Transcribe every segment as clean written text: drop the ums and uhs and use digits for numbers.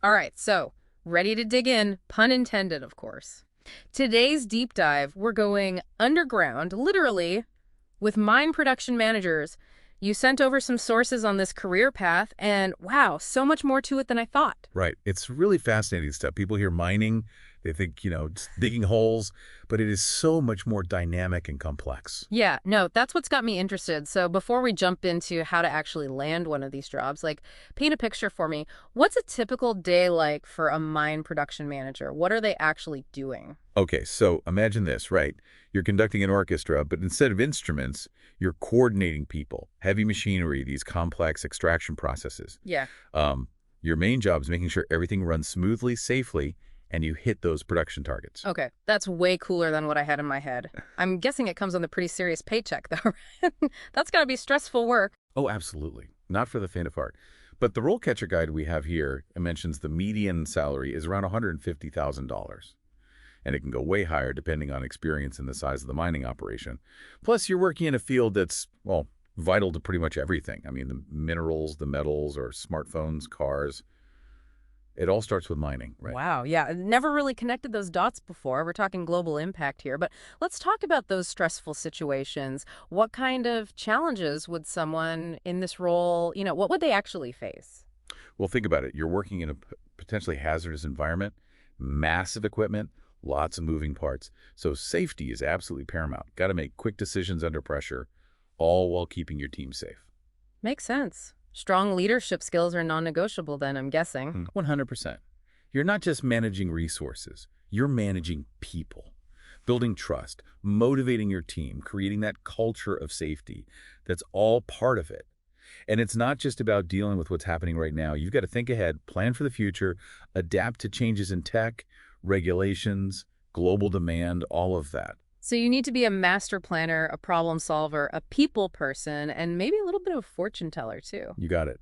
All right, so ready to dig in, pun intended, of course. Today's deep dive, we're going underground, literally, with mine production managers. You sent over some sources on this career path, and wow, so much more to it than I thought. Right. It's really fascinating stuff. People hear mining, they think, it's digging holes, but it is so much more dynamic and complex. Yeah, no, that's what's got me interested. So before we jump into how to actually land one of these jobs, like paint a picture for me. What's a typical day like for a mine production manager? What are they actually doing? Okay, so imagine this, right? You're conducting an orchestra, but instead of instruments, you're coordinating people, heavy machinery, these complex extraction processes. Yeah. Um, your main job is making sure everything runs smoothly, safely, and you hit those production targets. Okay, that's way cooler than what I had in my head. I'm guessing it comes with a pretty serious paycheck, though. Right? That's got to be stressful work. Oh, absolutely. Not for the faint of heart. But the RoleCatcher guide we have here mentions the median salary is around $150,000. And it can go way higher depending on experience and the size of the mining operation. Plus, you're working in a field that's, well, vital to pretty much everything. I mean, the minerals, the metals, or smartphones, cars. It all starts with mining, right? Wow, yeah, I never really connected those dots before. We're talking global impact here, but let's talk about those stressful situations. What kind of challenges would someone in this role, what would they actually face? Well, think about it. You're working in a potentially hazardous environment, massive equipment, lots of moving parts. So safety is absolutely paramount. Got to make quick decisions under pressure, all while keeping your team safe. Makes sense. Strong leadership skills are non-negotiable then, I'm guessing. 100%. You're not just managing resources, you're managing people. Building trust, motivating your team, creating that culture of safety. That's all part of it. And it's not just about dealing with what's happening right now. You've got to think ahead, plan for the future, adapt to changes in tech, regulations, global demand, all of that. So you need to be a master planner, a problem solver, a people person, and maybe a little bit of a fortune teller too. You got it.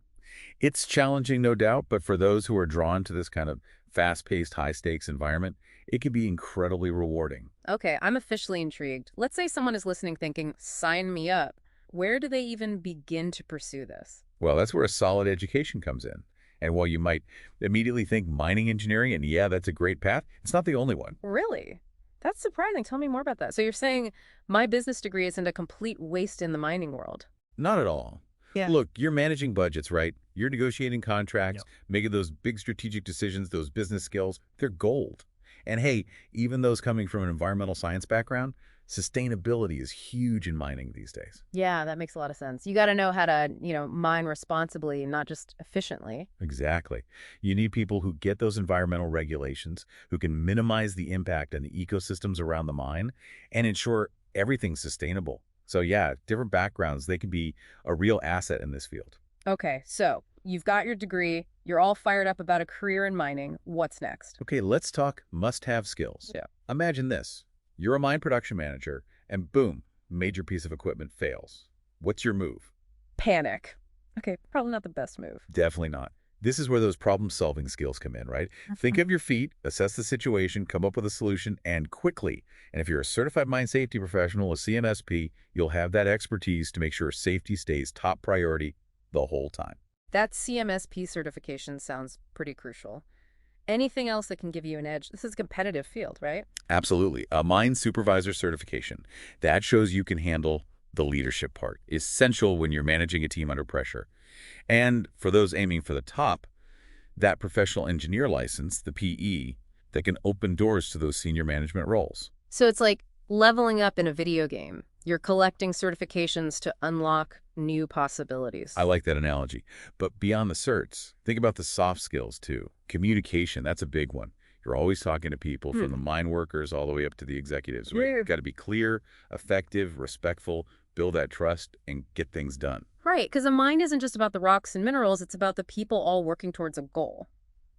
It's challenging, no doubt, but for those who are drawn to this kind of fast-paced, high-stakes environment, it can be incredibly rewarding. Okay, I'm officially intrigued. Let's say someone is listening thinking, sign me up. Where do they even begin to pursue this? Well, that's where a solid education comes in. And while you might immediately think mining engineering, and yeah, that's a great path, it's not the only one. Really? That's surprising. Tell me more about that. So you're saying my business degree isn't a complete waste in the mining world? Not at all. Yeah. Look, you're managing budgets, right? You're negotiating contracts, Yep. making those big strategic decisions, those business skills, they're gold. And hey, even those coming from an environmental science background, sustainability is huge in mining these days. Yeah, that makes a lot of sense. You got to know how to, mine responsibly, not just efficiently. Exactly. You need people who get those environmental regulations, who can minimize the impact on the ecosystems around the mine, and ensure everything's sustainable. So yeah, different backgrounds, they can be a real asset in this field. Okay, so you've got your degree. You're all fired up about a career in mining. What's next? Okay, let's talk must-have skills. Yeah. Imagine this. You're a mine production manager, and boom, major piece of equipment fails. What's your move? Panic. Okay, probably not the best move. Definitely not. This is where those problem-solving skills come in, right? Think of your feet, assess the situation, come up with a solution, and quickly. And if you're a certified mine safety professional, a CMSP, you'll have that expertise to make sure safety stays top priority the whole time. That CMSP certification sounds pretty crucial. Anything else that can give you an edge? This is a competitive field, right? Absolutely. A mine supervisor certification. That shows you can handle the leadership part. Essential when you're managing a team under pressure. And for those aiming for the top, that professional engineer license, the PE, that can open doors to those senior management roles. So it's like leveling up in a video game. You're collecting certifications to unlock new possibilities. I like that analogy. But beyond the certs, think about the soft skills too. Communication, that's a big one. You're always talking to people from the mine workers all the way up to the executives. Right? Yeah. You've got to be clear, effective, respectful, build that trust, and get things done. Right, because a mine isn't just about the rocks and minerals, it's about the people all working towards a goal.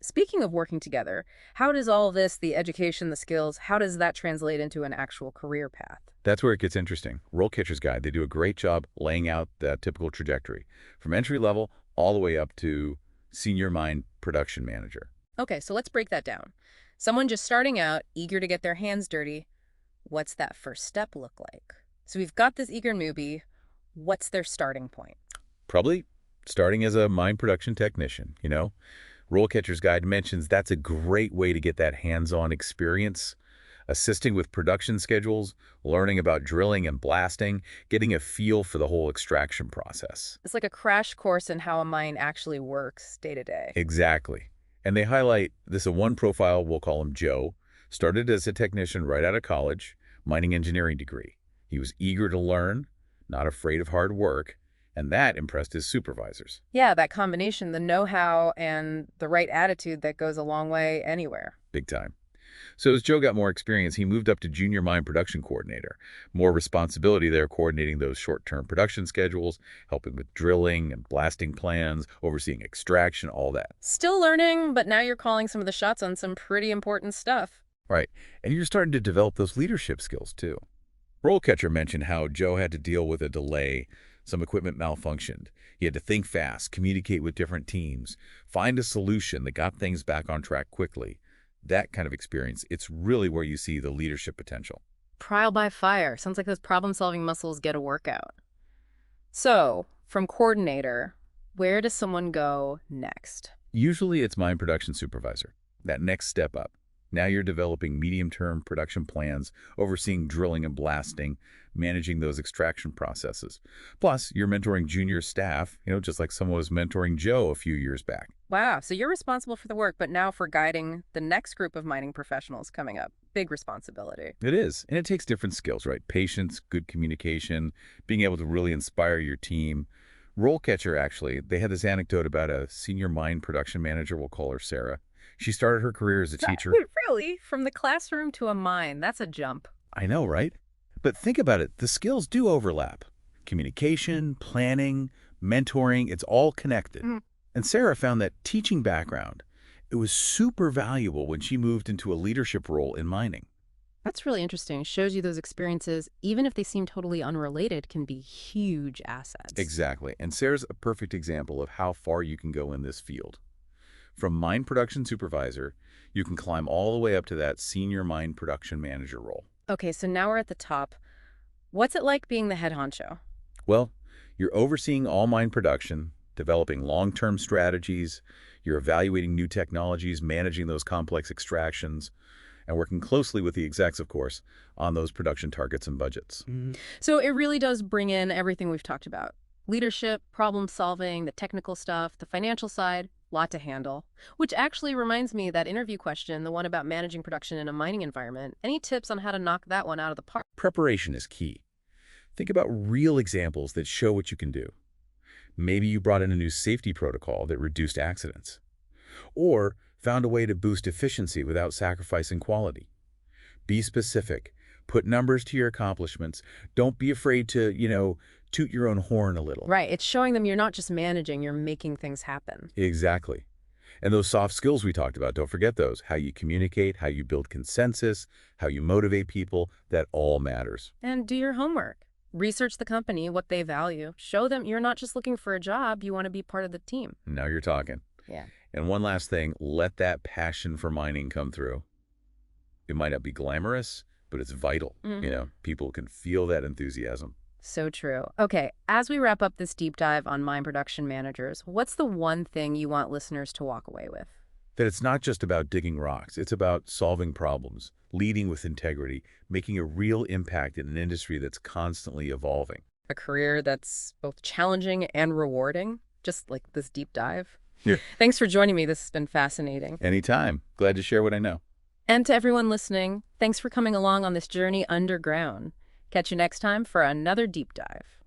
Speaking of working together, how does all of this, the education, the skills, how does that translate into an actual career path? That's where it gets interesting. RoleCatcher's Guide, they do a great job laying out that typical trajectory from entry level all the way up to senior mine production manager. Okay, so let's break that down. Someone just starting out, eager to get their hands dirty, what's that first step look like? So we've got this eager newbie. What's their starting point? Probably starting as a mine production technician, RoleCatcher's guide mentions that's a great way to get that hands-on experience, assisting with production schedules, learning about drilling and blasting, getting a feel for the whole extraction process. It's like a crash course in how a mine actually works day to day. Exactly. And they highlight this one profile, we'll call him Joe, started as a technician right out of college, mining engineering degree. He was eager to learn, not afraid of hard work, and that impressed his supervisors. Yeah, that combination, the know-how and the right attitude that goes a long way anywhere. Big time. So as Joe got more experience, he moved up to junior mine production coordinator. More responsibility there, coordinating those short-term production schedules, helping with drilling and blasting plans, overseeing extraction, all that. Still learning, but now you're calling some of the shots on some pretty important stuff. Right. And you're starting to develop those leadership skills too. RoleCatcher mentioned how Joe had to deal with a delay. Some equipment malfunctioned. He had to think fast, communicate with different teams, find a solution that got things back on track quickly. That kind of experience, it's really where you see the leadership potential. Trial by fire. Sounds like those problem-solving muscles get a workout. So, from coordinator, where does someone go next? Usually it's mine production supervisor, that next step up. Now you're developing medium-term production plans, overseeing drilling and blasting, managing those extraction processes. Plus, you're mentoring junior staff, just like someone was mentoring Joe a few years back. Wow, so you're responsible for the work, but now for guiding the next group of mining professionals coming up. Big responsibility. It is, and it takes different skills, right? Patience, good communication, being able to really inspire your team. RoleCatcher, actually, they had this anecdote about a senior mine production manager, we'll call her Sarah. She started her career as a teacher. Really? From the classroom to a mine, that's a jump. I know, right? But think about it, the skills do overlap. Communication, planning, mentoring, it's all connected. And Sarah found that teaching background, it was super valuable when she moved into a leadership role in mining. That's really interesting. Shows you those experiences, even if they seem totally unrelated, can be huge assets. Exactly. And Sarah's a perfect example of how far you can go in this field. From mine production supervisor, you can climb all the way up to that senior mine production manager role. Okay, so now we're at the top. What's it like being the head honcho? Well, you're overseeing all mine production, developing long-term strategies, you're evaluating new technologies, managing those complex extractions, and working closely with the execs, of course, on those production targets and budgets. So it really does bring in everything we've talked about. Leadership, problem solving, the technical stuff, the financial side, lot to handle. Which actually reminds me, that interview question, the one about managing production in a mining environment. Any tips on how to knock that one out of the park? Preparation is key. Think about real examples that show what you can do. Maybe you brought in a new safety protocol that reduced accidents, or found a way to boost efficiency without sacrificing quality. Be specific. Put numbers to your accomplishments. Don't be afraid to, toot your own horn a little. Right. It's showing them you're not just managing, you're making things happen. Exactly. And those soft skills we talked about, don't forget those. How you communicate, how you build consensus, how you motivate people, that all matters. And do your homework. Research the company, what they value. Show them you're not just looking for a job, you want to be part of the team. Now you're talking. Yeah. And one last thing, let that passion for mining come through. It might not be glamorous, but it's vital. People can feel that enthusiasm. So true. Okay, as we wrap up this deep dive on mine production managers, what's the one thing you want listeners to walk away with? That it's not just about digging rocks. It's about solving problems, leading with integrity, making a real impact in an industry that's constantly evolving. A career that's both challenging and rewarding, just like this deep dive. Yeah. Thanks for joining me. This has been fascinating. Anytime. Glad to share what I know. And to everyone listening, thanks for coming along on this journey underground. Catch you next time for another deep dive.